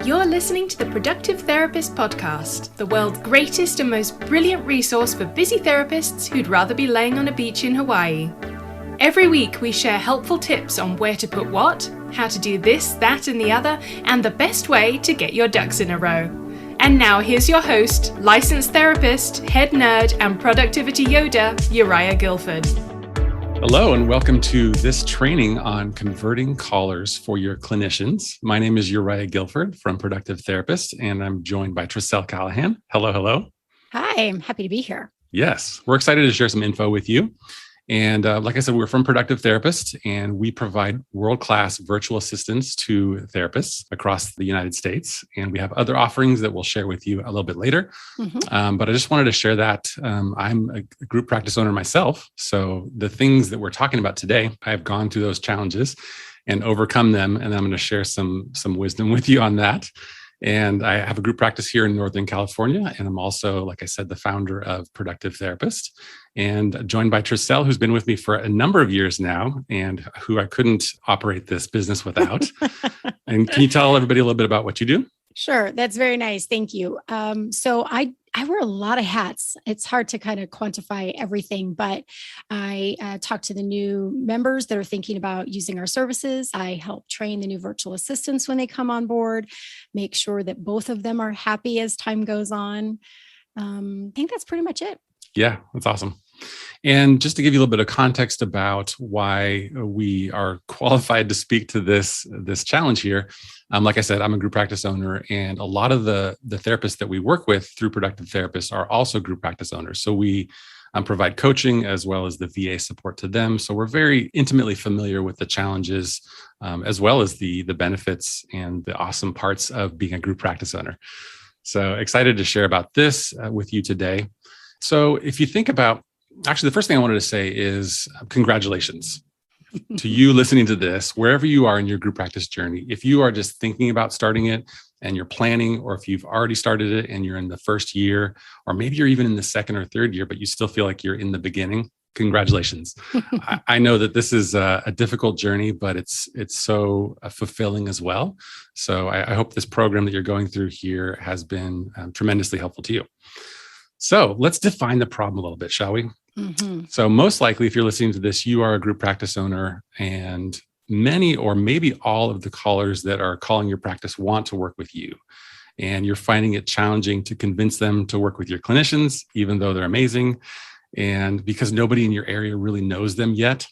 You're listening to the Productive Therapist Podcast, the world's greatest and most brilliant resource for busy therapists who'd rather be laying on a beach in Hawaii. Every week we share helpful tips on where to put what, how to do this, that, and the other, and the best way to get your ducks in a row. And now here's your host, licensed therapist, head nerd, and productivity Yoda, Uriah Guilford. Hello, and welcome to this training on converting callers for your clinicians. My name is Uriah Guilford from Productive Therapist, and I'm joined by Tracel Callahan. Hello, hello. Hi, I'm happy to be here. Yes, we're excited to share some info with you. And like I said, we're from Productive Therapist, and we provide world-class virtual assistants to therapists across the United States. And we have other offerings that we'll share with you a little bit later. But I just wanted to share that I'm a group practice owner myself. So the things that we're talking about today, I've gone through those challenges and overcome them. And I'm going to share some wisdom with you on that. And I have a group practice here in Northern California. And I'm also, like I said, the founder of Productive Therapist, and joined by Tracel, who's been with me for a number of years now and who I couldn't operate this business without. And can you tell everybody a little bit about what you do? Sure. That's very nice. Thank you. So I wear a lot of hats. It's hard to kind of quantify everything, but I talk to the new members that are thinking about using our services. I help train the new virtual assistants when they come on board, make sure that both of them are happy as time goes on. I think that's pretty much it. Yeah, that's awesome. And just to give you a little bit of context about why we are qualified to speak to this challenge here, like I said, I'm a group practice owner, and a lot of the therapists that we work with through Productive Therapists are also group practice owners. So we provide coaching as well as the VA support to them. So we're very intimately familiar with the challenges, as well as the benefits and the awesome parts of being a group practice owner. So excited to share about this with you today. So if you think about, actually, the first thing I wanted to say is congratulations to you listening to this, wherever you are in your group practice journey. If you are just thinking about starting it and you're planning, or if you've already started it and you're in the first year, or maybe you're even in the second or third year, but you still feel like you're in the beginning, congratulations. I know that this is a difficult journey, but it's so fulfilling as well. So I hope this program that you're going through here has been tremendously helpful to you. So let's define the problem a little bit, shall we? So most likely, if you're listening to this, you are a group practice owner, and many or maybe all of the callers that are calling your practice want to work with you. And you're finding it challenging to convince them to work with your clinicians, even though they're amazing. And because nobody in your area really knows them yet.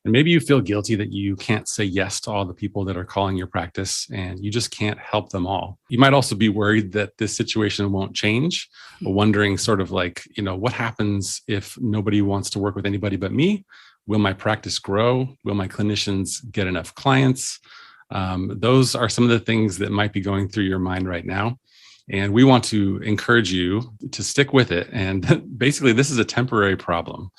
And maybe you feel guilty that you can't say yes to all the people that are calling your practice, and you just can't help them all. You might also be worried that this situation won't change, wondering sort of like, what happens if nobody wants to work with anybody but me? Will my practice grow? Will my clinicians get enough clients? Those are some of the things that might be going through your mind right now. And we want to encourage you to stick with it. And basically, this is a temporary problem.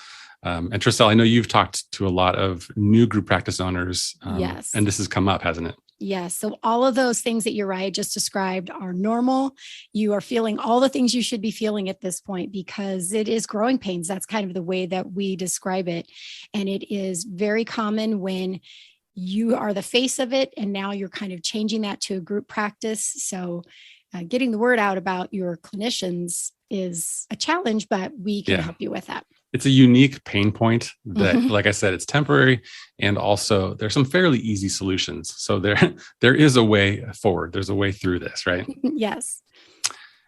And Tracel, I know you've talked to a lot of new group practice owners. Yes. And this has come up, hasn't it? Yes. So all of those things that Uriah just described are normal. You are feeling all the things you should be feeling at this point because it is growing pains. That's kind of the way that we describe it. And it is very common when you are the face of it, and now you're kind of changing that to a group practice. So getting the word out about your clinicians is a challenge, but we can help you with that. It's a unique pain point that, like I said, it's temporary. And also there's some fairly easy solutions. So there is a way forward. There's a way through this, right? Yes.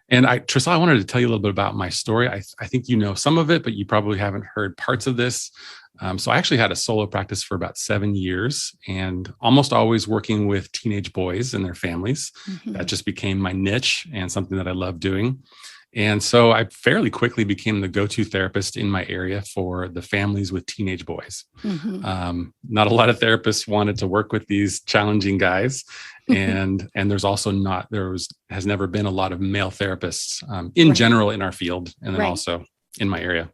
And Tracel, I wanted to tell you a little bit about my story. I think you know some of it, but you probably haven't heard parts of this. So I actually had a solo practice for about 7 years, and almost always working with teenage boys and their families. That just became my niche and something that I love doing. And so I fairly quickly became the go-to therapist in my area for the families with teenage boys. Not a lot of therapists wanted to work with these challenging guys. And there's also has never been a lot of male therapists in general in our field, and then also in my area.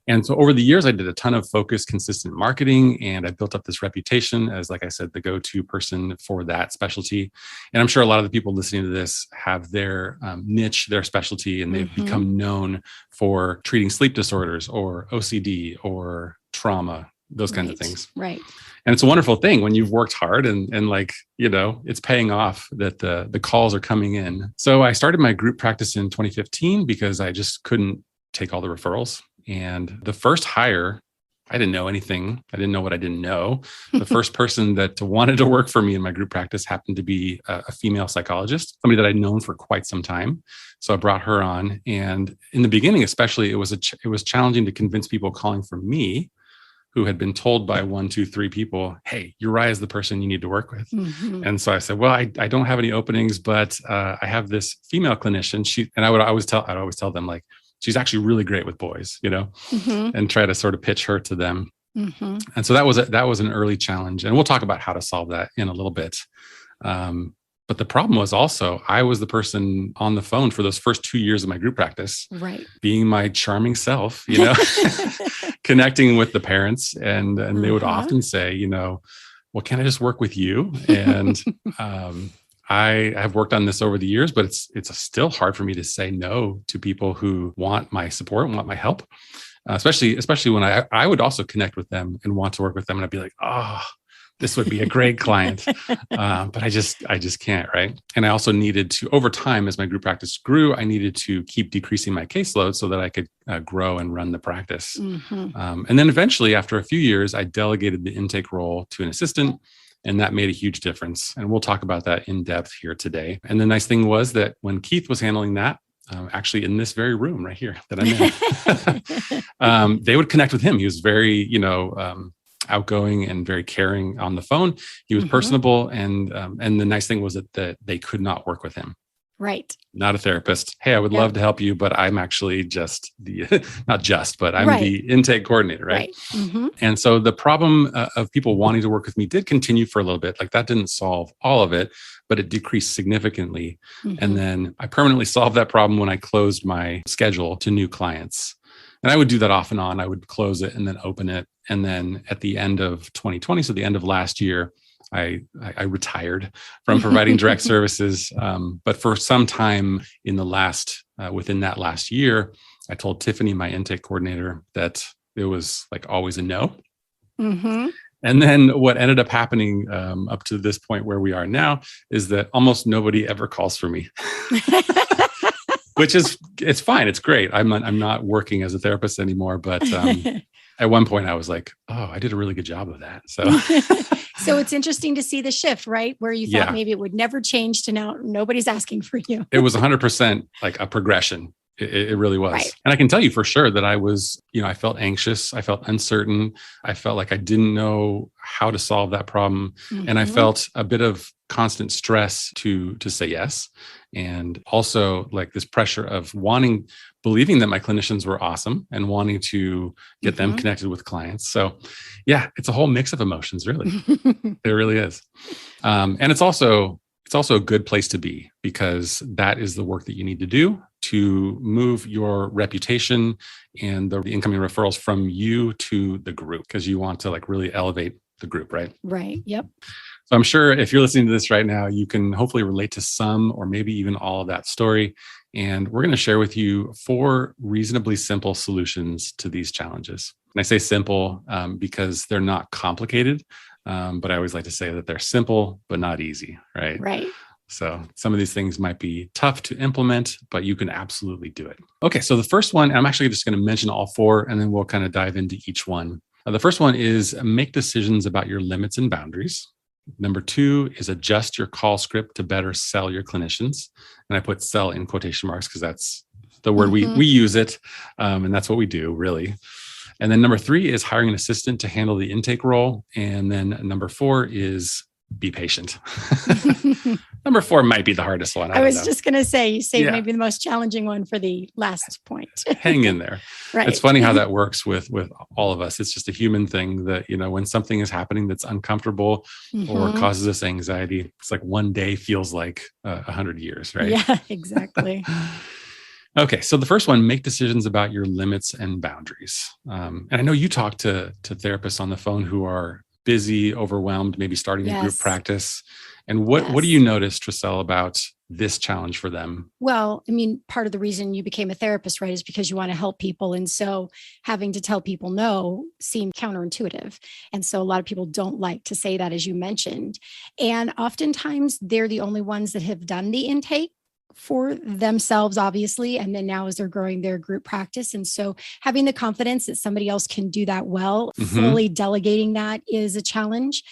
And so over the years, I did a ton of focused, consistent marketing, and I built up this reputation as, like I said, the go-to person for that specialty. And I'm sure a lot of the people listening to this have their niche, their specialty, and they've become known for treating sleep disorders or OCD or trauma, those kinds of things. Right. And it's a wonderful thing when you've worked hard and like, it's paying off that the calls are coming in. So I started my group practice in 2015 because I just couldn't take all the referrals. And the first hire, I didn't know anything. I didn't know what I didn't know. The first person that wanted to work for me in my group practice happened to be a female psychologist, somebody that I'd known for quite some time. So I brought her on. And in the beginning, especially, it was challenging to convince people calling for me who had been told by 1, 2, 3 people, hey, Uriah is the person you need to work with. Mm-hmm. And so I said, well, I don't have any openings, but I have this female clinician. I'd always tell them, like, she's actually really great with boys, mm-hmm. and try to sort of pitch her to them. Mm-hmm. And so that was an early challenge. And we'll talk about how to solve that in a little bit. But the problem was also, I was the person on the phone for those first 2 years of my group practice, right? Being my charming self, connecting with the parents. And they would often say, well, can I just work with you? And I have worked on this over the years, but it's still hard for me to say no to people who want my support and want my help, especially when I would also connect with them and want to work with them. And I'd be like, oh, this would be a great client. But I just can't, right? And I also needed to, over time, as my group practice grew, I needed to keep decreasing my caseload so that I could grow and run the practice. Mm-hmm. And then eventually, after a few years, I delegated the intake role to an assistant. And that made a huge difference. And we'll talk about that in depth here today. And the nice thing was that when Keith was handling that, actually in this very room right here that I'm in, they would connect with him. He was very, outgoing and very caring on the phone. He was personable. And the nice thing was that they could not work with him. Right. Not a therapist. Hey, I would love to help you, but I'm actually just I'm the intake coordinator, right? Mm-hmm. And so the problem of people wanting to work with me did continue for a little bit. Like, that didn't solve all of it, but it decreased significantly. Mm-hmm. And then I permanently solved that problem when I closed my schedule to new clients. And I would do that off and on. I would close it and then open it. And then at the end of 2020, so the end of last year, I retired from providing direct services. But for some time in within that last year, I told Tiffany, my intake coordinator, that it was like always a no. Mm-hmm. And then what ended up happening up to this point where we are now is that almost nobody ever calls for me. Which it's fine. It's great. I'm not working as a therapist anymore, but at one point I was like, oh, I did a really good job of that. So it's interesting to see the shift, right? Where you thought maybe it would never change to now nobody's asking for you. It was 100% like a progression. It really was. Right. And I can tell you for sure that I was, I felt anxious. I felt uncertain. I felt like I didn't know how to solve that problem. Mm-hmm. And I felt a bit of constant stress to say yes. And also like this pressure of believing that my clinicians were awesome and wanting to get them connected with clients. So yeah, it's a whole mix of emotions, really. It really is. And it's also a good place to be, because that is the work that you need to do to move your reputation and the incoming referrals from you to the group, because you want to like really elevate the group, right? Right. Yep. So I'm sure if you're listening to this right now, you can hopefully relate to some or maybe even all of that story. And we're going to share with you 4 reasonably simple solutions to these challenges. And I say simple because they're not complicated, but I always like to say that they're simple, but not easy, right? Right. So some of these things might be tough to implement, but you can absolutely do it. Okay, so the first one, I'm actually just going to mention all 4, and then we'll kind of dive into each one. The first one is make decisions about your limits and boundaries. Number 2 is adjust your call script to better sell your clinicians. And I put sell in quotation marks because that's the word we use it. And that's what we do, really. And then number 3 is hiring an assistant to handle the intake role. And then number 4 is be patient. Number 4 might be the hardest one. I was just going to say, you saved maybe the most challenging one for the last point. Hang in there. Right. It's funny how that works with all of us. It's just a human thing that, when something is happening that's uncomfortable or causes us anxiety, it's like one day feels like 100 years, right? Yeah, exactly. Okay, so the first one, make decisions about your limits and boundaries. And I know you talk to therapists on the phone who are busy, overwhelmed, maybe starting a group Yes. practice. And what do Yes. you notice, Tracel, about this challenge for them? Well, I mean, part of the reason you became a therapist, right, is because you want to help people. And so having to tell people no seemed counterintuitive. And so a lot of people don't like to say that, as you mentioned. And oftentimes they're the only ones that have done the intake for themselves, obviously. And then now as they're growing their group practice. And so having the confidence that somebody else can do that well, fully delegating that is a challenge.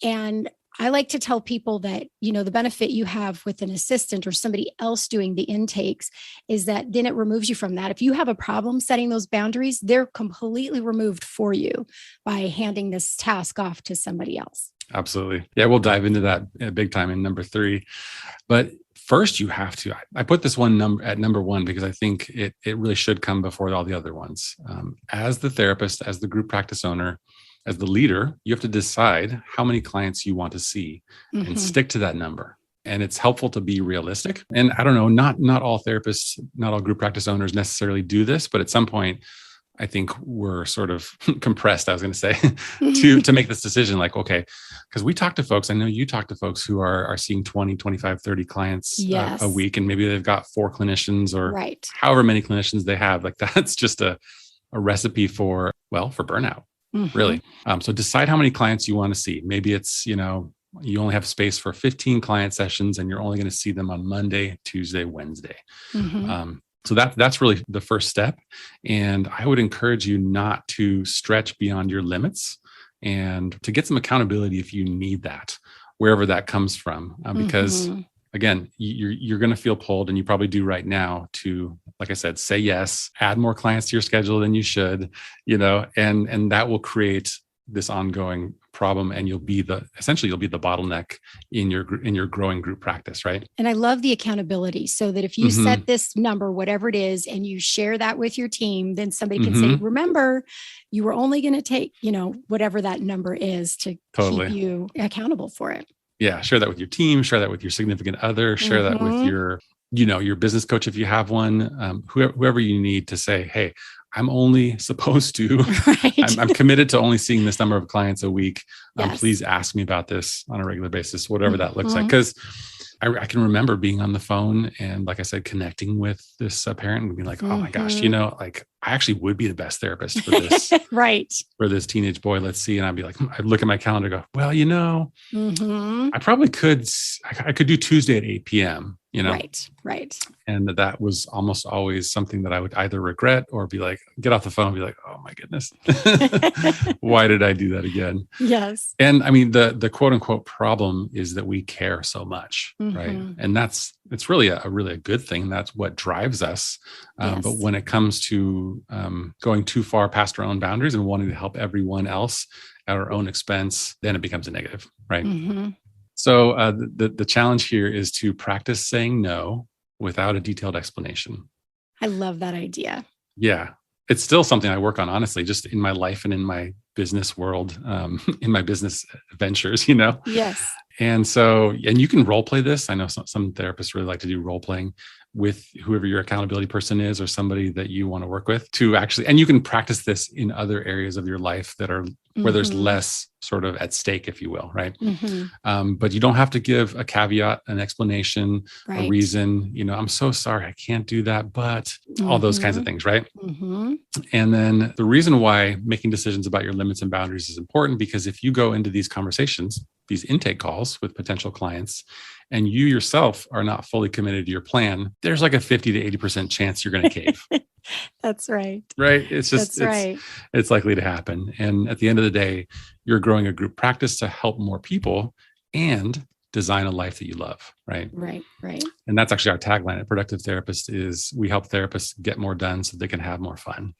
And I like to tell people that, the benefit you have with an assistant or somebody else doing the intakes is that then it removes you from that. If you have a problem setting those boundaries, they're completely removed for you by handing this task off to somebody else. Absolutely. Yeah, we'll dive into that big time in number 3. But first, you have to, I put this one at number 1 because I think it really should come before all the other ones. As the therapist, as the group practice owner, as the leader, you have to decide how many clients you want to see and stick to that number. And it's helpful to be realistic. And I don't know, not all therapists, not all group practice owners necessarily do this, but at some point, I think we're sort of compressed, I was going to say, to make this decision. Like, okay, because we talk to folks, I know you talk to folks who are seeing 20, 25, 30 clients a week, and maybe they've got 4 clinicians or however many clinicians they have. Like that's just a recipe for burnout, really. So decide how many clients you want to see. Maybe it's, you only have space for 15 client sessions and you're only going to see them on Monday, Tuesday, Wednesday. So that's really the first step. And I would encourage you not to stretch beyond your limits and to get some accountability if you need that, wherever that comes from. Because again, you're going to feel pulled, and you probably do right now, to, like I said, say yes, add more clients to your schedule than you should, and that will create this ongoing problem, and you'll be the bottleneck in your growing group practice, right? And I love the accountability, so that if you set this number, whatever it is, and you share that with your team, then somebody can say, remember, you were only going to take, whatever that number is to keep you accountable for it. Yeah. Share that with your team, share that with your significant other, share that with your business coach, if you have one, whoever you need to say, hey, I'm only supposed to, I'm committed to only seeing this number of clients a week. Please ask me about this on a regular basis, whatever that looks like. Because I can remember being on the phone and, like I said, connecting with this parent and being like, oh my gosh, like I actually would be the best therapist for this, for this teenage boy. Let's see. And I'd be like, I'd look at my calendar and go, well, I probably I could do Tuesday at 8 p.m. Right. And that was almost always something that I would either regret or be like, get off the phone and be like, oh my goodness, why did I do that again? Yes. And I mean, the quote unquote problem is that we care so much, right? And it's really a good thing. That's what drives us. But when it comes to going too far past our own boundaries and wanting to help everyone else at our own expense, then it becomes a negative, right? So the challenge here is to practice saying no without a detailed explanation. I love that idea. Yeah. It's still something I work on, honestly, just in my life and in my business world, in my business ventures, Yes. And so, and you can role play this. I know some therapists really like to do role playing with whoever your accountability person is or somebody that you want to work with to actually, and you can practice this in other areas of your life that are where there's less sort of at stake, if you will, right? But you don't have to give a caveat, an explanation, a reason, I'm so sorry, I can't do that, but all those kinds of things, right? And then the reason why making decisions about your limits and boundaries is important, because if you go into these conversations, these intake calls with potential clients, and you yourself are not fully committed to your plan, there's like a 50 to 80% chance you're going to cave. That's right. Right. It's just, it's likely to happen. And at the end of the day, you're growing a group practice to help more people and design a life that you love. Right. Right. And that's actually our tagline at Productive Therapist is we help therapists get more done so they can have more fun.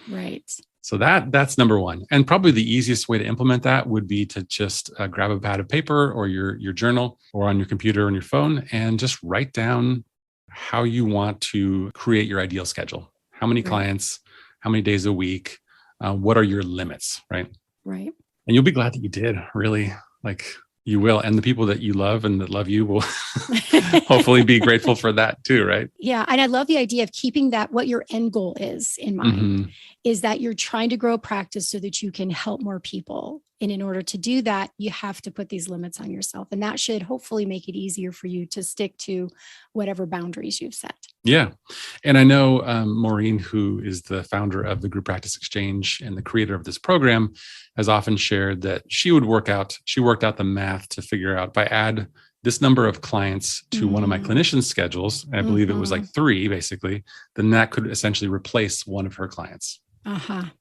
Right. So that's number 1. And probably the easiest way to implement that would be to just grab a pad of paper or your journal or on your computer or on your phone and just write down how you want to create your ideal schedule. How many clients, how many days a week, what are your limits, right? Right. And you'll be glad that you did, really. Like you will. And the people that you love and that love you will hopefully be grateful for that too, right? Yeah. And I love the idea of keeping that, what your end goal is in mind, is that you're trying to grow practice so that you can help more people. And in order to do that, you have to put these limits on yourself. And that should hopefully make it easier for you to stick to whatever boundaries you've set. Yeah. And I know Maureen, who is the founder of the Group Practice Exchange and the creator of this program, has often shared that she worked out the math to figure out, if I add this number of clients to one of my clinicians' schedules, I believe it was like 3 basically, then that could essentially replace one of her clients.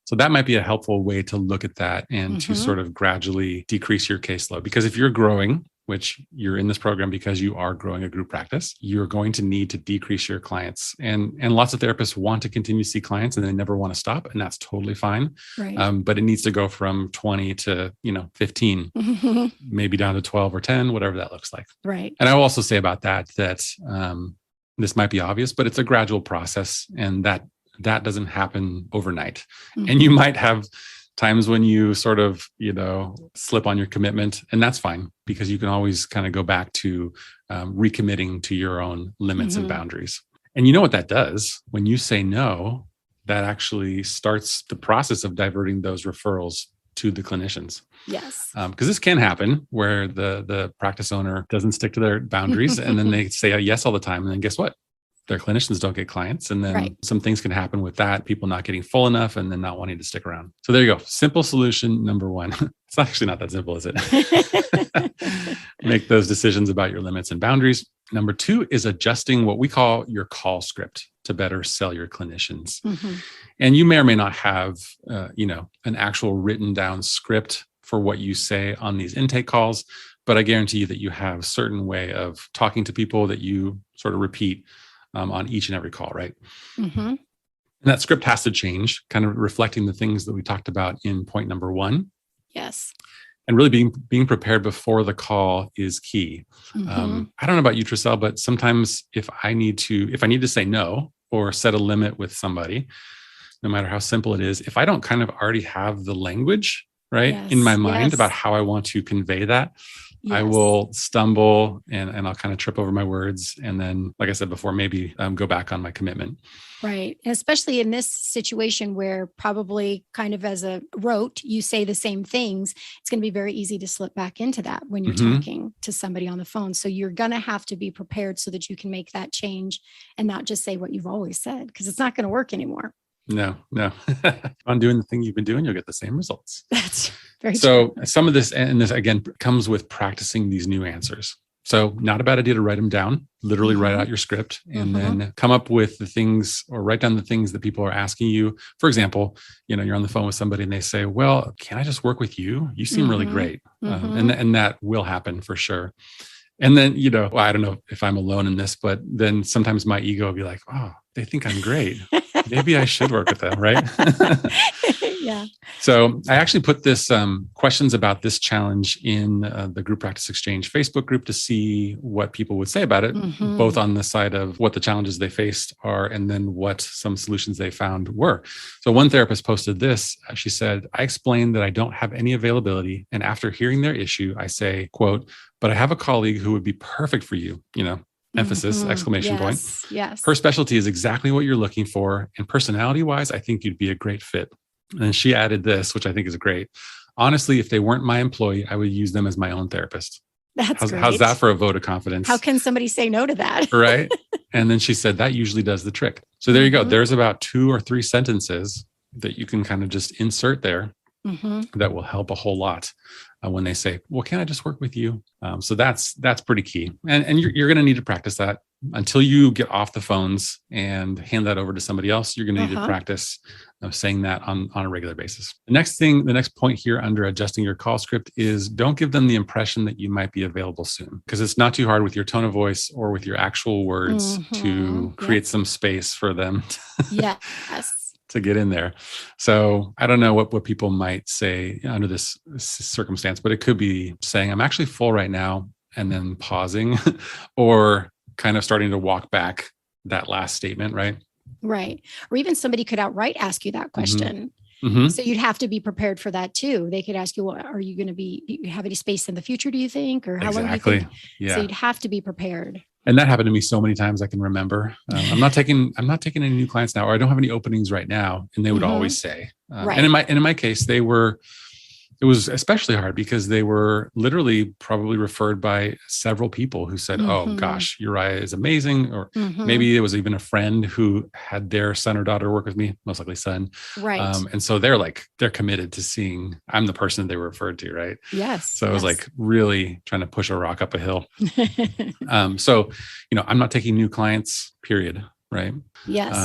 So that might be a helpful way to look at that and to sort of gradually decrease your caseload. Because if you're growing, which you're in this program because you are growing a group practice, you're going to need to decrease your clients. And lots of therapists want to continue to see clients and they never want to stop. And that's totally fine. Right. But it needs to go from 20 to 15, maybe down to 12 or 10, whatever that looks like. Right. And I will also say about that this might be obvious, but it's a gradual process, and that doesn't happen overnight. And you might have times when you sort of, slip on your commitment, and that's fine, because you can always kind of go back to recommitting to your own limits and boundaries. And you know what that does? When you say no, that actually starts the process of diverting those referrals to the clinicians. Yes. Because this can happen where the practice owner doesn't stick to their boundaries and then they say a yes all the time. And then guess what? Their clinicians don't get clients. And then some things can happen with that, people not getting full enough and then not wanting to stick around. So there you go. Simple solution number 1. It's actually not that simple, is it? Make those decisions about your limits and boundaries. Number 2 is adjusting what we call your call script to better sell your clinicians. And you may or may not have, an actual written down script for what you say on these intake calls, but I guarantee you that you have a certain way of talking to people that you sort of repeat on each and every call, right? And that script has to change, kind of reflecting the things that we talked about in point number 1. Yes. And really being prepared before the call is key. I don't know about you, Tracel, but sometimes if I need to say no or set a limit with somebody, no matter how simple it is, if I don't kind of already have the language, right, in my mind about how I want to convey that, I will stumble and I'll kind of trip over my words. And then, like I said before, maybe go back on my commitment. Right. And especially in this situation where probably kind of as a rote, you say the same things, it's going to be very easy to slip back into that when you're talking to somebody on the phone. So you're going to have to be prepared so that you can make that change and not just say what you've always said, because it's not going to work anymore. No. On doing the thing you've been doing, you'll get the same results. That's very true. true. Some of this, and this again, comes with practicing these new answers. So not a bad idea to write them down, literally write out your script and then come up with the things or write down the things that people are asking you. For example, you're on the phone with somebody and they say, well, can I just work with you? You seem really great. And that will happen for sure. And then, I don't know if I'm alone in this, but then sometimes my ego will be like, oh, they think I'm great. Maybe I should work with them, right? Yeah. So I actually put this questions about this challenge in the Group Practice Exchange Facebook group to see what people would say about it, both on the side of what the challenges they faced are and then what some solutions they found were. So one therapist posted this. She said, I explained that I don't have any availability. And after hearing their issue, I say, quote, but I have a colleague who would be perfect for you, emphasis, exclamation point. Yes. Her specialty is exactly what you're looking for. And personality wise, I think you'd be a great fit. And she added this, which I think is great. Honestly, if they weren't my employee, I would use them as my own therapist. That's great. How's that for a vote of confidence? How can somebody say no to that? Right. And then she said, that usually does the trick. So there you go. There's about 2 or 3 sentences that you can kind of just insert there that will help a whole lot when they say, well, can I just work with you? So that's pretty key. And you're going to need to practice that until you get off the phones and hand that over to somebody else. You're going to need to practice saying that on a regular basis. The next point here under adjusting your call script is don't give them the impression that you might be available soon, because it's not too hard with your tone of voice or with your actual words to create some space for them to get in there. So I don't know what people might say under this circumstance, but it could be saying, I'm actually full right now, and then pausing or kind of starting to walk back that last statement, right? Right. Or even somebody could outright ask you that question. So you'd have to be prepared for that too. They could ask you, well, do you have any space in the future, do you think? Or how long do you think? Yeah. So you'd have to be prepared. And that happened to me so many times I can remember. I'm not taking any new clients now, or I don't have any openings right now. And they would always say, and in my case, they were it was especially hard because they were literally probably referred by several people who said, oh gosh, Uriah is amazing. Or maybe it was even a friend who had their son or daughter work with me, most likely son. Right. And so they're committed to seeing I'm the person they were referred to, right? Yes. So it was like really trying to push a rock up a hill. So, I'm not taking new clients, period. Right. Yes.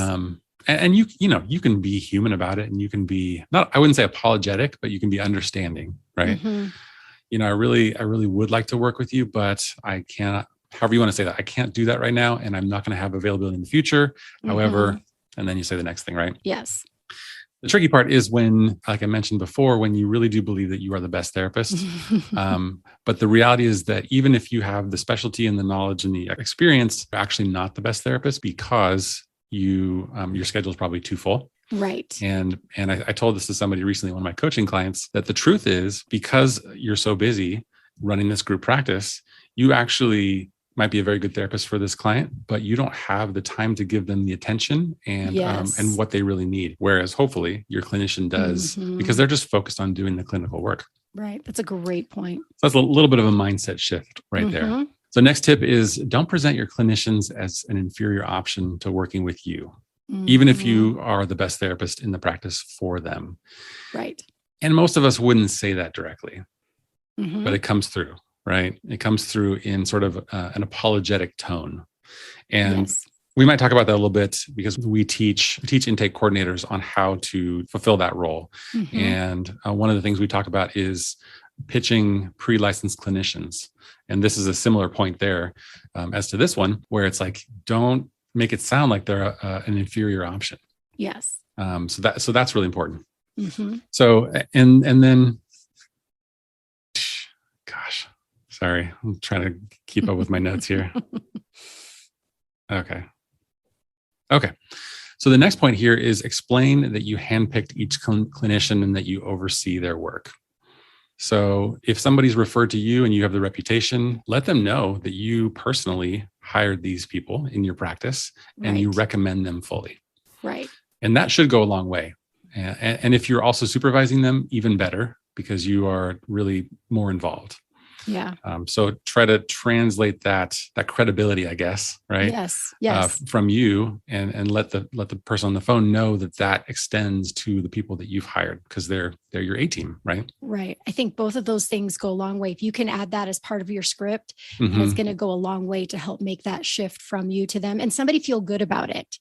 And you can be human about it, and you can be I wouldn't say apologetic, but you can be understanding, right? I really would like to work with you, but I can't, however you want to say that, I can't do that right now. And I'm not going to have availability in the future. However, and then you say the next thing, right? Yes. The tricky part is when, like I mentioned before, when you really do believe that you are the best therapist. But the reality is that even if you have the specialty and the knowledge and the experience, you're actually not the best therapist because your schedule is probably too full. Right. And I told this to somebody recently, one of my coaching clients, that the truth is, because you're so busy running this group practice, you actually might be a very good therapist for this client, but you don't have the time to give them the attention and what they really need. Whereas hopefully your clinician does, because they're just focused on doing the clinical work. Right. That's a great point. So that's a little bit of a mindset shift right there. So next tip is don't present your clinicians as an inferior option to working with you, even if you are the best therapist in the practice for them. Right. And most of us wouldn't say that directly, but it comes through. Right. It comes through in sort of an apologetic tone. And we might talk about that a little bit because we teach intake coordinators on how to fulfill that role. And one of the things we talk about is pitching pre-licensed clinicians. And this is a similar point there as to this one, where it's like, don't make it sound like they're an inferior option. Yes. So that's really important. So, and then, gosh. Sorry, I'm trying to keep up with my notes here. Okay. So the next point here is explain that you handpicked each clinician and that you oversee their work. So if somebody's referred to you and you have the reputation, let them know that you personally hired these people in your practice and you recommend them fully. Right. And that should go a long way. And if you're also supervising them, even better, because you are really more involved. Yeah. So try to translate that credibility, I guess, right? Yes. From you, and let the person on the phone know that extends to the people that you've hired, because they're your A team, right? Right. I think both of those things go a long way. If you can add that as part of your script, and it's going to go a long way to help make that shift from you to them, and somebody feel good about it.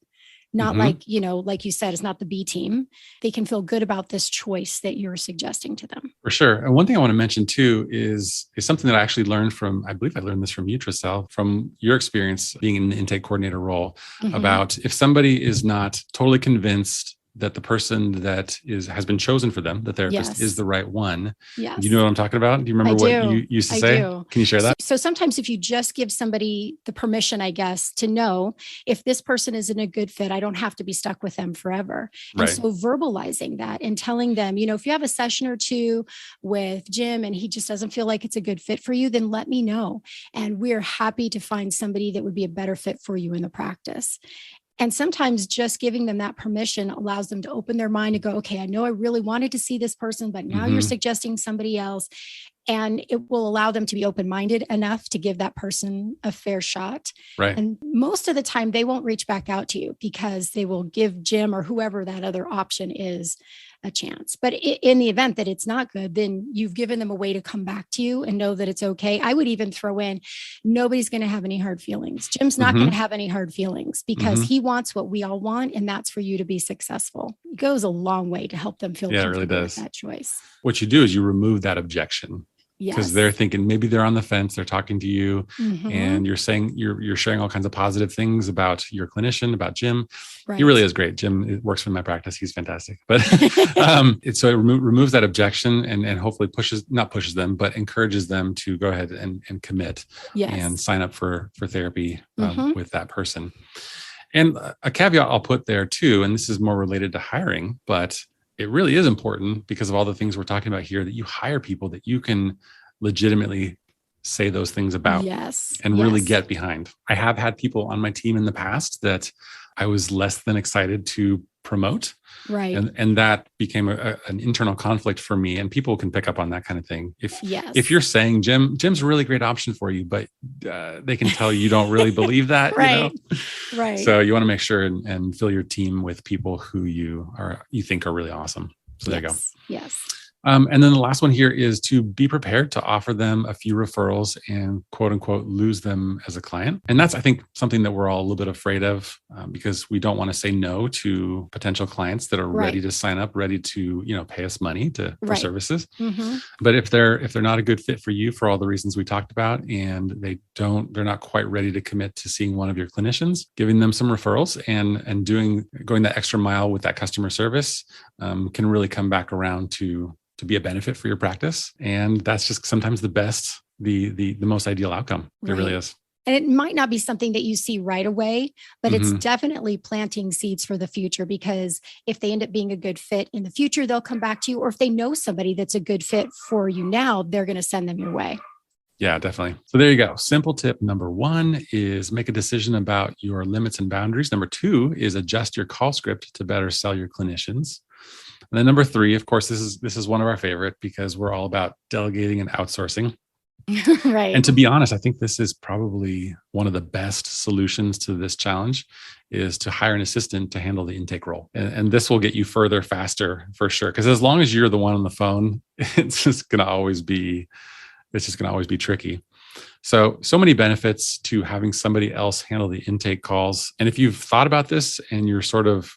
Not like you said, it's not the B team. They can feel good about this choice that you're suggesting to them. For sure. And one thing I want to mention too is something that I actually learned from, I believe I learned this from you, Tracel, from your experience being in the intake coordinator role, about if somebody is not totally convinced that the person that has been chosen for them, the therapist, is the right one. Yes. Do you know what I'm talking about? Do you remember what you used to say? Do. Can you share that? So sometimes if you just give somebody the permission, I guess, to know if this person isn't a good fit, I don't have to be stuck with them forever. And so verbalizing that and telling them, if you have a session or two with Jim and he just doesn't feel like it's a good fit for you, then let me know. And we're happy to find somebody that would be a better fit for you in the practice. And sometimes just giving them that permission allows them to open their mind and go, okay, I know I really wanted to see this person, but now you're suggesting somebody else. And it will allow them to be open-minded enough to give that person a fair shot. Right. And most of the time they won't reach back out to you because they will give Jim or whoever that other option is a chance. But in the event that it's not good, then you've given them a way to come back to you and know that it's okay. I would even throw in, nobody's going to have any hard feelings. Jim's not going to have any hard feelings because he wants what we all want, and that's for you to be successful. It goes a long way to help them feel comfortable it really does. with that choice. What you do is you remove that objection. Because they're thinking maybe they're on the fence, they're talking to you, and you're saying you're sharing all kinds of positive things about your clinician, about Jim. Right. He really is great. Jim works in my practice. He's fantastic. But so it removes that objection and hopefully not pushes them, but encourages them to go ahead and commit and sign up for therapy with that person. And a caveat I'll put there too, and this is more related to hiring, but it really is important because of all the things we're talking about here, that you hire people that you can legitimately say those things about and really get behind. I have had people on my team in the past that I was less than excited to promote. Right. And that became an internal conflict for me. And people can pick up on that kind of thing. Yes. If you're saying Jim's a really great option for you, but they can tell you don't really believe that, Right. you know? Right. So you want to make sure and fill your team with people who you think are really awesome. So there you go. Yes. And then the last one here is to be prepared to offer them a few referrals and quote unquote lose them as a client. And that's, I think, something that we're all a little bit afraid of because we don't want to say no to potential clients that are ready to sign up, ready to, pay us money for services. Mm-hmm. But if they're not a good fit for you for all the reasons we talked about, and they're not quite ready to commit to seeing one of your clinicians, giving them some referrals and going that extra mile with that customer service can really come back around to be a benefit for your practice. And that's just sometimes the most ideal outcome. It really is. And it might not be something that you see right away, but it's definitely planting seeds for the future, because if they end up being a good fit in the future, they'll come back to you. Or if they know somebody that's a good fit for you now, they're going to send them your way. Yeah, definitely. So there you go. Simple tip number 1 is make a decision about your limits and boundaries. Number 2 is adjust your call script to better sell your clinicians. And then number 3, of course, this is one of our favorite because we're all about delegating and outsourcing. Right. And to be honest, I think this is probably one of the best solutions to this challenge is to hire an assistant to handle the intake role. And this will get you further faster for sure. Because as long as you're the one on the phone, it's just going to always be tricky. So many benefits to having somebody else handle the intake calls. And if you've thought about this and you're sort of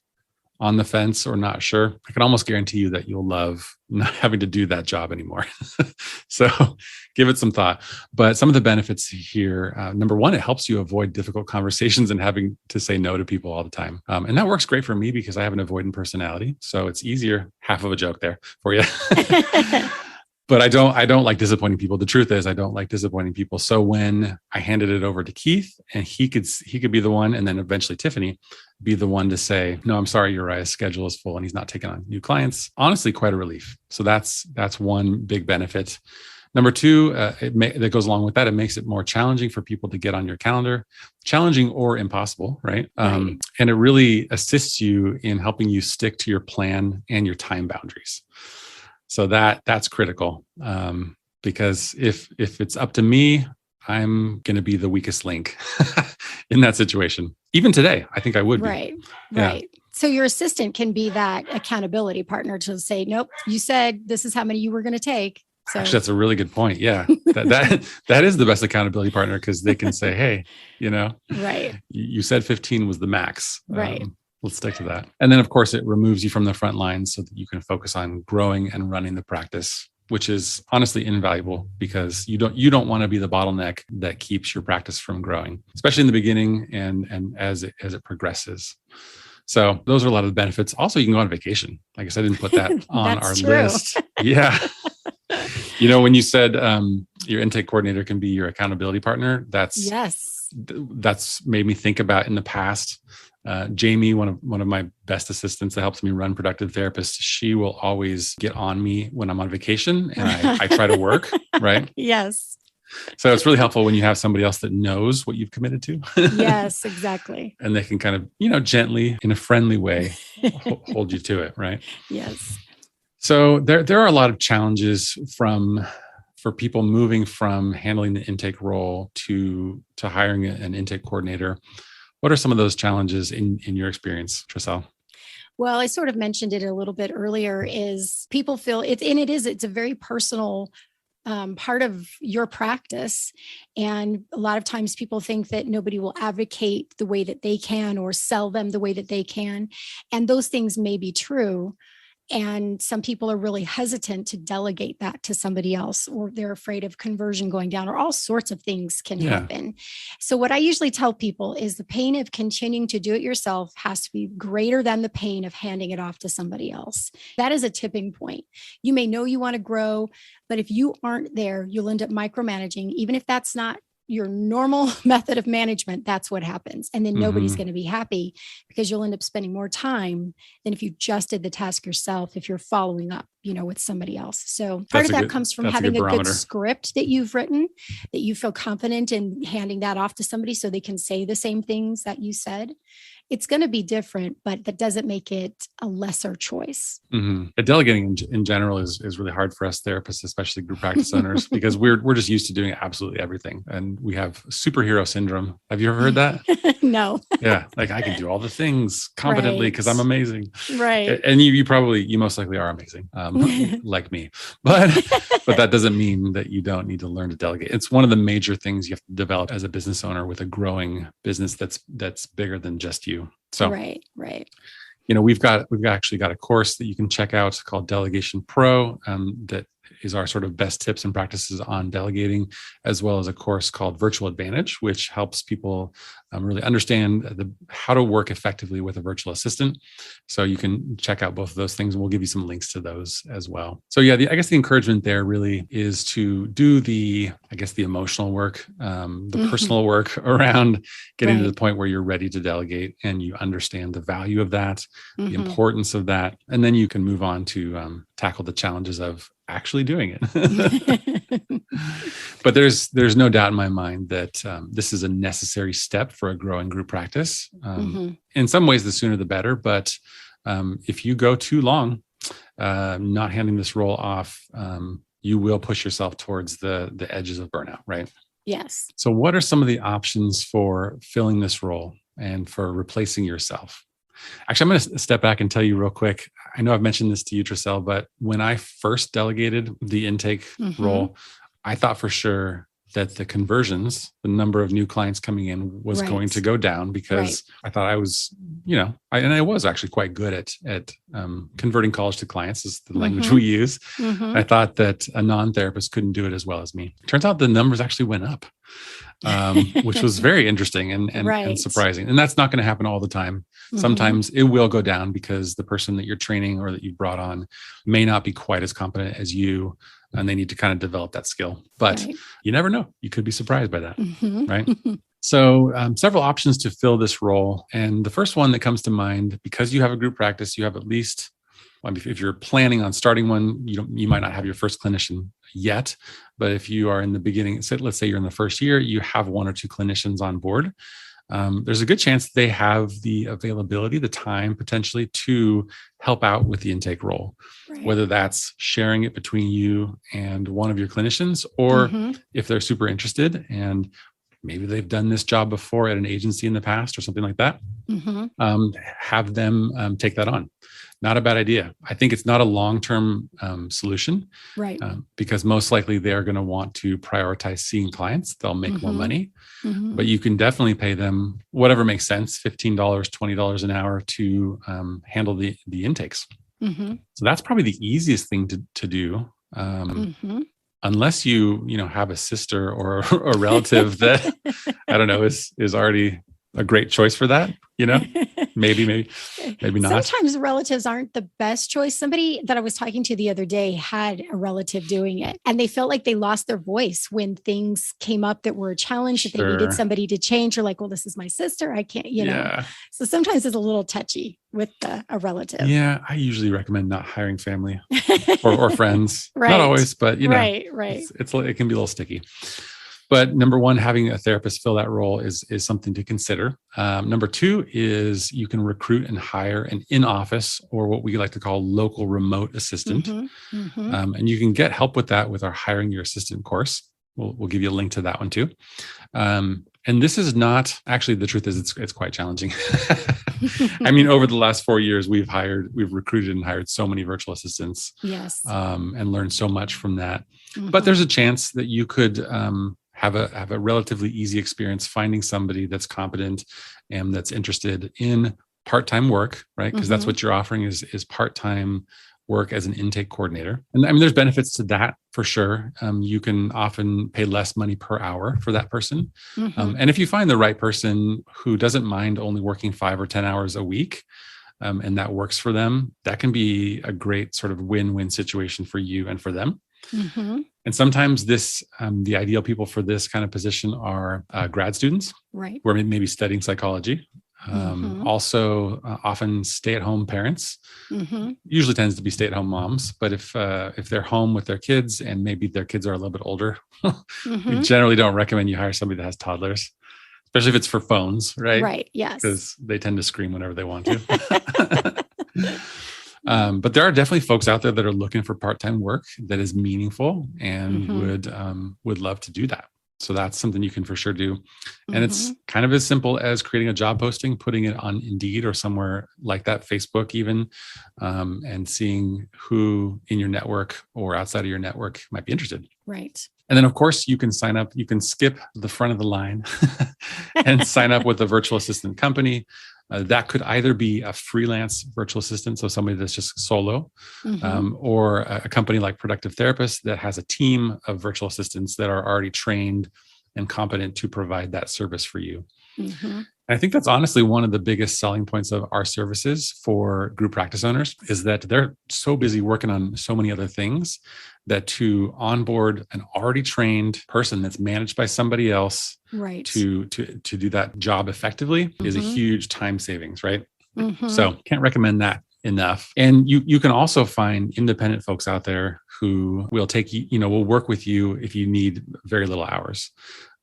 on the fence or not sure, I can almost guarantee you that you'll love not having to do that job anymore. So give it some thought. But some of the benefits here, number 1, it helps you avoid difficult conversations and having to say no to people all the time. And that works great for me because I have an avoidant personality. So it's easier. Half of a joke there for you. But I don't like disappointing people. The truth is I don't like disappointing people. So when I handed it over to Keith and he could be the one, and then eventually Tiffany be the one to say, no, I'm sorry, Uriah's schedule is full and he's not taking on new clients. Honestly, quite a relief. So that's one big benefit. Number 2, that goes along with that, it makes it more challenging for people to get on your calendar, challenging or impossible, right? And it really assists you in helping you stick to your plan and your time boundaries. So that's critical because if it's up to me, I'm going to be the weakest link in that situation. Even today, I think I would be. Right. So your assistant can be that accountability partner to say, nope, you said this is how many you were going to take. So actually, that's a really good point. Yeah, that is the best accountability partner because they can say, hey, right. You said 15 was the max. Right. Let's stick to that. And then, of course, it removes you from the front lines so that you can focus on growing and running the practice, which is honestly invaluable because you don't want to be the bottleneck that keeps your practice from growing, especially in the beginning and as it progresses. So those are a lot of the benefits. Also, you can go on vacation. I guess I didn't put that on our list. Yeah. When you said your intake coordinator can be your accountability partner, that's made me think about in the past. Jamie, one of my best assistants that helps me run Productive Therapists, she will always get on me when I'm on vacation and I try to work, right? Yes. So it's really helpful when you have somebody else that knows what you've committed to. Yes, exactly. And they can kind of, gently, in a friendly way, hold you to it, right? Yes. So there are a lot of challenges for people moving from handling the intake role to hiring an intake coordinator. What are some of those challenges in your experience, Tracel? Well, I sort of mentioned it a little bit earlier, is people feel it's a very personal part of your practice. And a lot of times people think that nobody will advocate the way that they can or sell them the way that they can. And those things may be true. And some people are really hesitant to delegate that to somebody else, or they're afraid of conversion going down, or all sorts of things can happen. So what I usually tell people is the pain of continuing to do it yourself has to be greater than the pain of handing it off to somebody else. That is a tipping point. You may know you want to grow, but if you aren't there, you'll end up micromanaging, even if that's not your normal method of management. That's what happens. And then nobody's going to be happy because you'll end up spending more time than if you just did the task yourself, if you're following up, with somebody else. So part of that comes from having a good script that you've written, that you feel confident in handing that off to somebody so they can say the same things that you said. it's going to be different, but that doesn't make it a lesser choice. Delegating in general is really hard for us therapists, especially group practice owners, because we're just used to doing absolutely everything. And we have superhero syndrome. Have you ever heard that? No. Yeah. Like I can do all the things competently because I'm amazing. Right. And you most likely are amazing, like me, but that doesn't mean that you don't need to learn to delegate. It's one of the major things you have to develop as a business owner with a growing business that's bigger than just you. So, right. We've actually got a course that you can check out called Delegation Pro, that is our sort of best tips and practices on delegating, as well as a course called Virtual Advantage, which helps people really understand how to work effectively with a virtual assistant. So you can check out both of those things, and we'll give you some links to those as well. So yeah, I guess the encouragement there really is to do the emotional work, the personal work around getting to the point where you're ready to delegate and you understand the value of that, the importance of that, and then you can move on to tackle the challenges of actually doing it. But there's no doubt in my mind that this is a necessary step for a growing group practice. In some ways, the sooner the better. But if you go too long not handing this role off, you will push yourself towards the edges of burnout, right? Yes. So what are some of the options for filling this role and for replacing yourself? Actually, I'm going to step back and tell you real quick. I know I've mentioned this to you, Tracel, but when I first delegated the intake role, I thought for sure that the conversions, the number of new clients coming in was going to go down because I thought I was, I was actually quite good at converting college to clients is the language we use. I thought that a non-therapist couldn't do it as well as me. Turns out the numbers actually went up, which was very interesting and surprising. And that's not going to happen all the time. Sometimes it will go down because the person that you're training or that you brought on may not be quite as competent as you, and they need to kind of develop that skill. But you never know. You could be surprised by that, right? So several options to fill this role. And the first one that comes to mind, because you have a group practice, you have at least, if you're planning on starting one, you might not have your first clinician yet. But if you are in the beginning, let's say you're in the first year, you have one or two clinicians on board. There's a good chance they have the availability, the time potentially to help out with the intake role, whether that's sharing it between you and one of your clinicians, or if they're super interested and maybe they've done this job before at an agency in the past or something like that, have them take that on. Not a bad idea. I think it's not a long-term solution, because most likely they're going to want to prioritize seeing clients. They'll make more money, but you can definitely pay them whatever makes sense, $15, $20 an hour to handle the intakes. So that's probably the easiest thing to do. Unless you have a sister or a relative that I don't know is already a great choice for that, maybe not. Sometimes relatives aren't the best choice. Somebody that I was talking to the other day had a relative doing it, and they felt like they lost their voice when things came up that were a challenge that they needed somebody to change. They're like, well, this is my sister. I can't, So sometimes it's a little touchy with a relative. Yeah. I usually recommend not hiring family or friends. Not always, but it can be a little sticky. But number one, having a therapist fill that role is something to consider. Number two is you can recruit and hire an in-office or what we like to call local remote assistant. And you can get help with that with our Hiring Your Assistant course. We'll give you a link to that one too. And this is not, actually the truth is it's quite challenging. I mean, over the last 4 years, we've recruited and hired so many virtual assistants. Yes. And learned so much from that. But there's a chance that you could have a relatively easy experience finding somebody that's competent and that's interested in part-time work, right? Because that's what you're offering is part-time work as an intake coordinator. And I mean, there's benefits to that for sure. You can often pay less money per hour for that person. And if you find the right person who doesn't mind only working 5 or 10 hours a week, and that works for them, that can be a great sort of win-win situation for you and for them. And sometimes the ideal people for this kind of position are grad students, who are maybe studying psychology. Also, often stay-at-home parents. Usually tends to be stay-at-home moms, but if they're home with their kids and maybe their kids are a little bit older, we generally don't recommend you hire somebody that has toddlers, Especially if it's for phones, right? Right. Yes. Because they tend to scream whenever they want to. But there are definitely folks out there that are looking for part-time work that is meaningful and would love to do that. So that's something you can for sure do. And it's kind of as simple as creating a job posting, putting it on Indeed or somewhere like that, Facebook even, and seeing who in your network or outside of your network might be interested. Right. And then, of course, you can sign up. You can skip the front of the line and sign up with a virtual assistant company. That could either be a freelance virtual assistant, so somebody that's just solo, or a company like Productive Therapists that has a team of virtual assistants that are already trained and competent to provide that service for you. And I think that's honestly one of the biggest selling points of our services for group practice owners is that they're so busy working on so many other things that to onboard an already trained person that's managed by somebody else to do that job effectively is a huge time savings, right? So can't recommend that enough. And you can also find independent folks out there who will take you, will work with you if you need very little hours.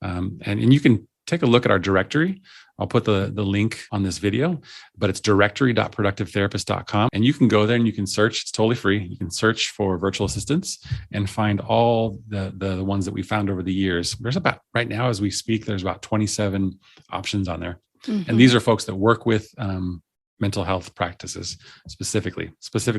And you can take a look at our directory. I'll put the link on this video, but it's directory.productivetherapist.com. And you can go there and you can search. It's totally free. You can search for virtual assistants and find all the ones that we found over the years. There's about, right now as we speak, there's about 27 options on there. And these are folks that work with mental health practices, specifically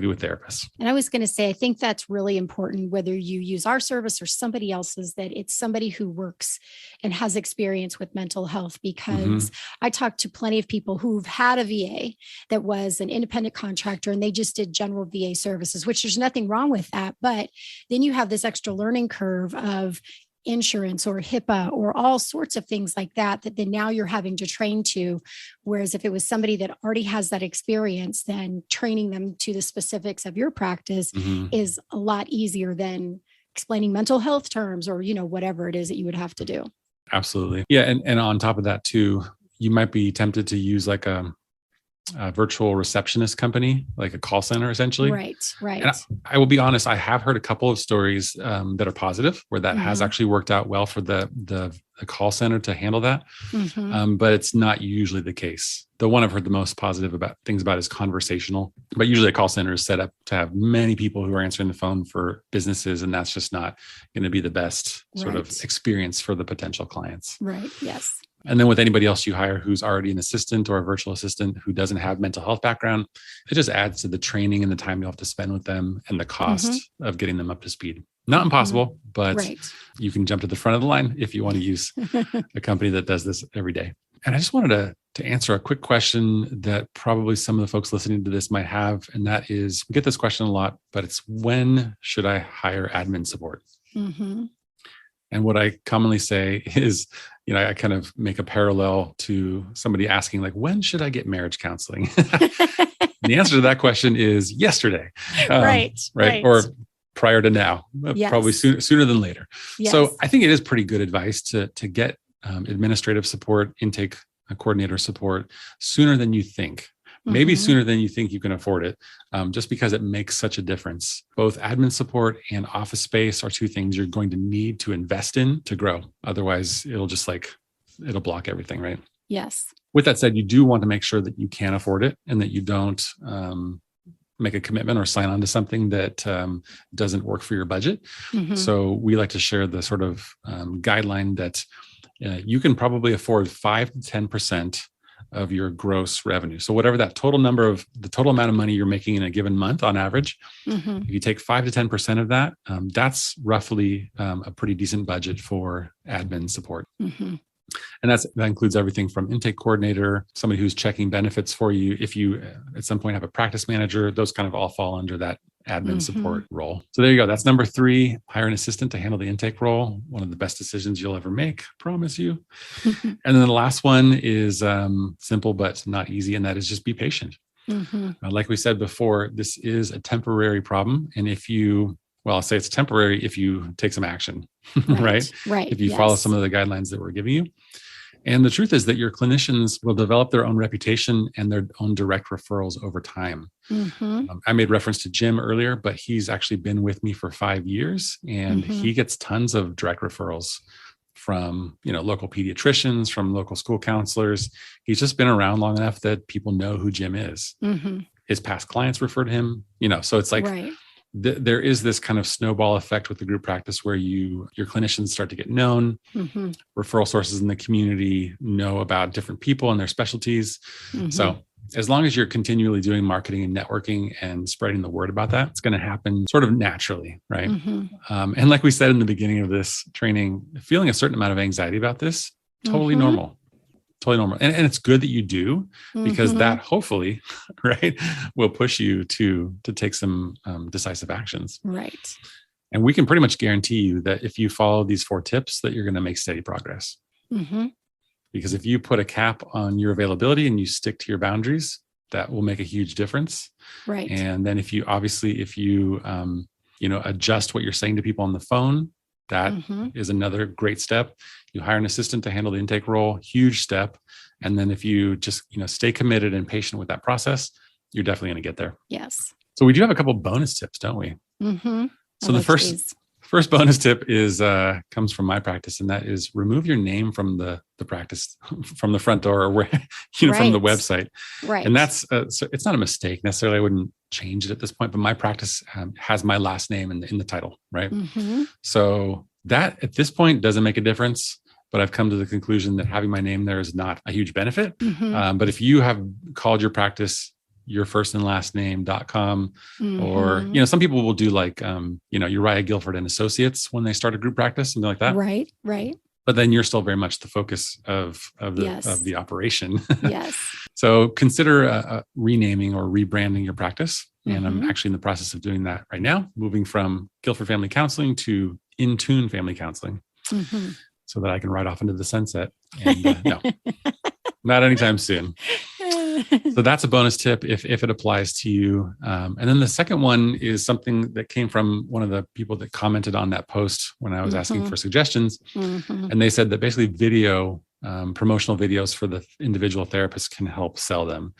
with therapists. And I was going to say, I think that's really important, whether you use our service or somebody else's, that it's somebody who works and has experience with mental health, because I talked to plenty of people who've had a VA that was an independent contractor and they just did general VA services, which there's nothing wrong with that. But then you have this extra learning curve of insurance or HIPAA or all sorts of things like that then now you're having to train to. Whereas if it was somebody that already has that experience, then training them to the specifics of your practice is a lot easier than explaining mental health terms or, whatever it is that you would have to do. Absolutely. Yeah. And on top of that too, you might be tempted to use like a virtual receptionist company, like a call center, essentially. Right. And I will be honest, I have heard a couple of stories that are positive, where that has actually worked out well for the call center to handle that. But it's not usually the case. The one I've heard the most positive things about is conversational. But usually a call center is set up to have many people who are answering the phone for businesses, and that's just not going to be the best sort of experience for the potential clients. Right. Yes. And then with anybody else you hire who's already an assistant or a virtual assistant who doesn't have mental health background, it just adds to the training and the time you'll have to spend with them and the cost of getting them up to speed. Not impossible, but you can jump to the front of the line if you want to use a company that does this every day. And I just wanted to answer a quick question that probably some of the folks listening to this might have. And that is, we get this question a lot, but it's, when should I hire admin support? And what I commonly say is, I kind of make a parallel to somebody asking, like, when should I get marriage counseling? The answer to that question is yesterday. Right. Or prior to now, probably sooner than later. Yes. So I think it is pretty good advice to get administrative support, intake coordinator support sooner than you think. Maybe sooner than you think you can afford it, just because it makes such a difference. Both admin support and office space are two things you're going to need to invest in to grow. Otherwise, it'll block everything, right? Yes. With that said, you do want to make sure that you can afford it and that you don't make a commitment or sign on to something that doesn't work for your budget. So we like to share the sort of guideline that you can probably afford 5 to 10% of your gross revenue. So whatever the total amount of money you're making in a given month on average, if you take 5 to 10% of that, that's roughly a pretty decent budget for admin support. And that includes everything from intake coordinator, somebody who's checking benefits for you. If you at some point have a practice manager, those kind of all fall under that admin support role. So there you go. That's number 3, hire an assistant to handle the intake role. One of the best decisions you'll ever make, promise you. And then the last one is simple, but not easy. And that is just be patient. Like we said before, this is a temporary problem. And I'll say it's temporary if you take some action, right? If you follow some of the guidelines that we're giving you. And the truth is that your clinicians will develop their own reputation and their own direct referrals over time. I made reference to Jim earlier, but he's actually been with me for 5 years, and he gets tons of direct referrals from, local pediatricians, from local school counselors. He's just been around long enough that people know who Jim is. Mm-hmm. His past clients refer to him, so it's like Right. there is this kind of snowball effect with the group practice where your clinicians start to get known. Mm-hmm. Referral sources in the community know about different people and their specialties. Mm-hmm. So as long as you're continually doing marketing and networking and spreading the word about that, it's going to happen sort of naturally, right? Mm-hmm. And like we said in the beginning of this training, feeling a certain amount of anxiety about this, totally Mm-hmm. normal. Totally normal. And it's good that you do, because Mm-hmm. that hopefully, right, will push you to take some decisive actions. Right. And we can pretty much guarantee you that if you follow these 4 tips, that you're going to make steady progress. Mm-hmm. Because if you put a cap on your availability and you stick to your boundaries, that will make a huge difference. Right. And then if you adjust what you're saying to people on the phone, that Mm-hmm. is another great step. You hire an assistant to handle the intake role, huge step. And then if you just, stay committed and patient with that process, you're definitely going to get there. Yes. So we do have a couple bonus tips, don't we? Mm-hmm. So the first bonus tip is comes from my practice, and that is remove your name from the practice, from the front door, or where from the website. Right. And that's so it's not a mistake necessarily. I wouldn't change it at this point, but my practice has my last name in the title, right? Mm-hmm. So that at this point doesn't make a difference. But I've come to the conclusion that having my name there is not a huge benefit. Mm-hmm. But if you have called your practice your first and last name.com, Mm-hmm. or, some people will do like, Uriah Guilford and Associates when they start a group practice, something like that. Right. Right. But then you're still very much the focus of Yes. the operation. Yes. So consider renaming or rebranding your practice. And I'm Mhm. actually in the process of doing that right now, moving from Guilford Family Counseling to In Tune Family Counseling, Mm-hmm. so that I can ride off into the sunset. And no, not anytime soon. So that's a bonus tip if it applies to you. And then the second one is something that came from one of the people that commented on that post when I was asking Mhm. for suggestions. Mm-hmm. And they said that basically video, promotional videos for the individual therapists can help sell them.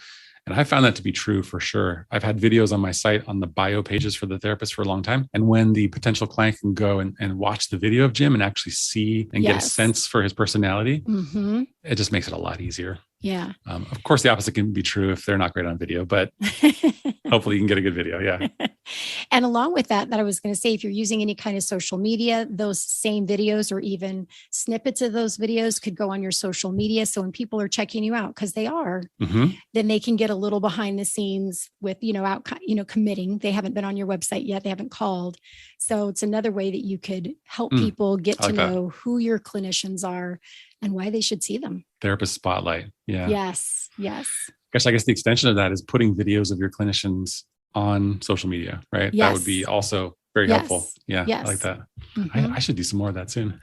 And I found that to be true for sure. I've had videos on my site on the bio pages for the therapist for a long time. And when the potential client can go and watch the video of Jim and actually see and get a Yes. sense for his personality, Mm-hmm. it just makes it a lot easier. Yeah. Of course, the opposite can be true if they're not great on video, but hopefully you can get a good video. Yeah. And along with that I was going to say, if you're using any kind of social media, those same videos or even snippets of those videos could go on your social media. So when people are checking you out, because they are, Mm-hmm. then they can get a little behind the scenes with, committing. They haven't been on your website yet. They haven't called. So it's another way that you could help people get I to like that. know who your clinicians are and why they should see them. Therapist spotlight. Yeah. Yes. Yes. Gosh, I guess the extension of that is putting videos of your clinicians on social media, right? That would be Yes. also very Yes. helpful. Yeah. I Yes. like that. Mhm. I should do some more of that soon,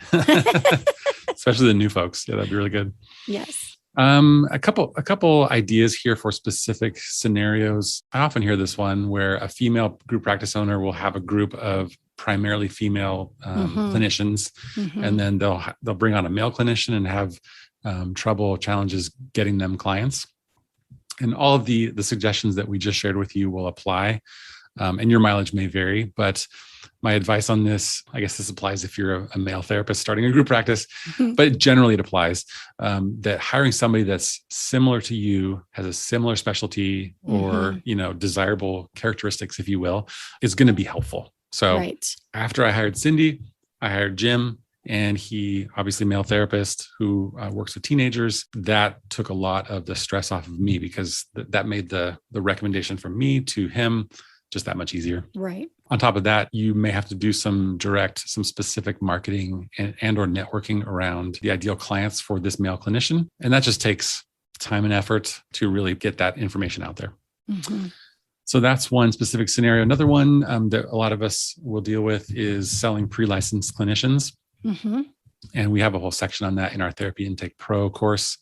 especially the new folks. Yeah, that'd be really good. Yes. A couple ideas here for specific scenarios. I often hear this one where a female group practice owner will have a group of primarily female Mhm. clinicians, Mhm. and then they'll bring on a male clinician and have challenges getting them clients. And all of the suggestions that we just shared with you will apply, and your mileage may vary. But my advice on this, I guess this applies if you're a male therapist starting a group practice, but generally it applies that hiring somebody that's similar to you, has a similar specialty or, desirable characteristics, if you will, is going to be helpful. So Right. after I hired Cindy, I hired Jim, and he obviously male therapist who works with teenagers. That took a lot of the stress off of me, because that made the recommendation from me to him just that much easier. Right. On top of that, you may have to do some specific marketing and or networking around the ideal clients for this male clinician. And that just takes time and effort to really get that information out there. Mm-hmm. So that's one specific scenario. Another one that a lot of us will deal with is selling pre-licensed clinicians. Mm-hmm. And we have a whole section on that in our Therapy Intake Pro course.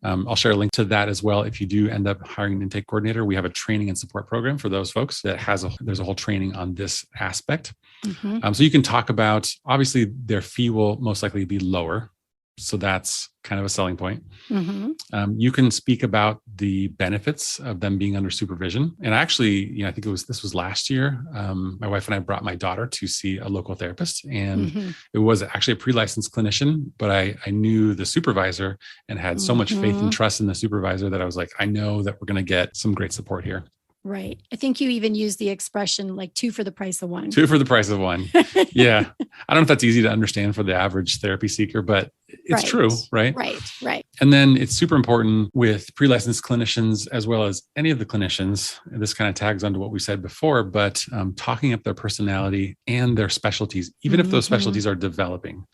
I'll share a link to that as well. If you do end up hiring an intake coordinator, we have a training and support program for those folks that there's a whole training on this aspect. Mm-hmm. So you can talk about, obviously their fee will most likely be lower So that's kind of a selling point. Mm-hmm. You can speak about the benefits of them being under supervision. And actually, I think this was last year. My wife and I brought my daughter to see a local therapist, and it was actually a pre-licensed clinician, but I knew the supervisor and had so much faith and trust in the supervisor that I was like, I know that we're going to get some great support here. Right. I think you even used the expression like 2 for the price of 1. 2 for the price of 1. Yeah. I don't know if that's easy to understand for the average therapy seeker, but it's true, right? Right. And then it's super important with pre-licensed clinicians, as well as any of the clinicians. And this kind of tags onto what we said before, but talking up their personality and their specialties, even if those specialties are developing.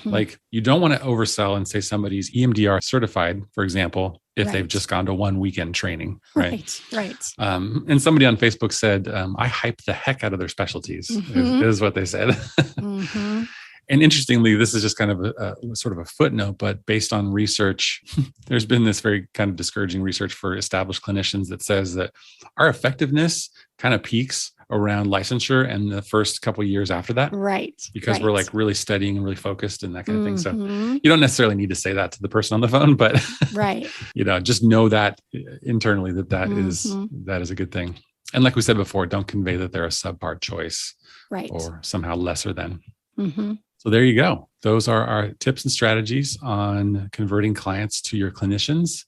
Like, you don't want to oversell and say somebody's EMDR certified, for example, if they've just gone to 1 weekend training, right? And somebody on Facebook said, I hype the heck out of their specialties, is what they said. And interestingly, this is just kind of a sort of a footnote, but based on research, there's been this very kind of discouraging research for established clinicians that says that our effectiveness kind of peaks around licensure and the first couple of years after that. Right. Because we're like really studying and really focused and that kind of thing. So you don't necessarily need to say that to the person on the phone, but just know that internally that is a good thing. And like we said before, don't convey that they're a subpar choice or somehow lesser than. So there you go. Those are our tips and strategies on converting clients to your clinicians.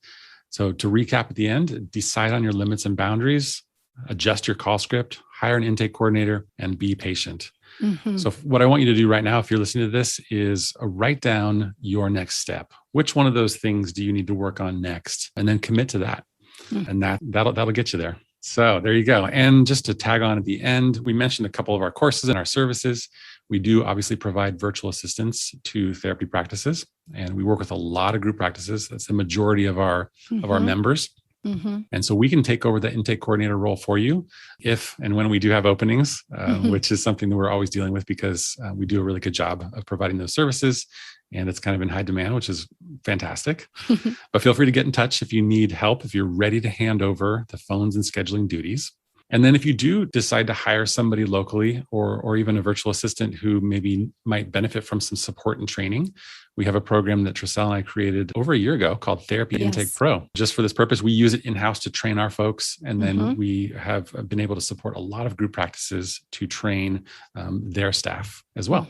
So to recap at the end, decide on your limits and boundaries, adjust your call script, hire an intake coordinator, and be patient. So what I want you to do right now, if you're listening to this, is write down your next step. Which one of those things do you need to work on next? And then commit to that. And that'll get you there. So there you go. And just to tag on at the end, we mentioned a couple of our courses and our services. We do obviously provide virtual assistance to therapy practices, and we work with a lot of group practices. That's the majority of our members. And so we can take over the intake coordinator role for you if and when we do have openings, which is something that we're always dealing with because we do a really good job of providing those services. And it's kind of in high demand, which is fantastic. But feel free to get in touch if you need help, if you're ready to hand over the phones and scheduling duties. And then if you do decide to hire somebody locally or even a virtual assistant who maybe might benefit from some support and training, we have a program that Tracel and I created over a year ago called Therapy Intake Pro. Just for this purpose, we use it in-house to train our folks. And then we have been able to support a lot of group practices to train their staff as well.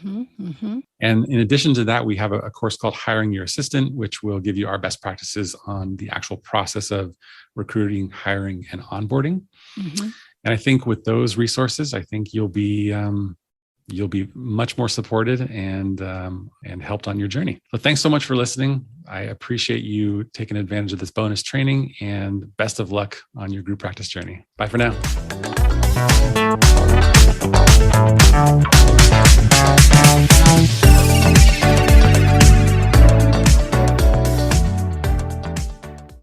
And in addition to that, we have a course called Hiring Your Assistant, which will give you our best practices on the actual process of recruiting, hiring, and onboarding. And I think with those resources, I think you'll be much more supported and helped on your journey. So thanks so much for listening. I appreciate you taking advantage of this bonus training, and best of luck on your group practice journey. Bye for now.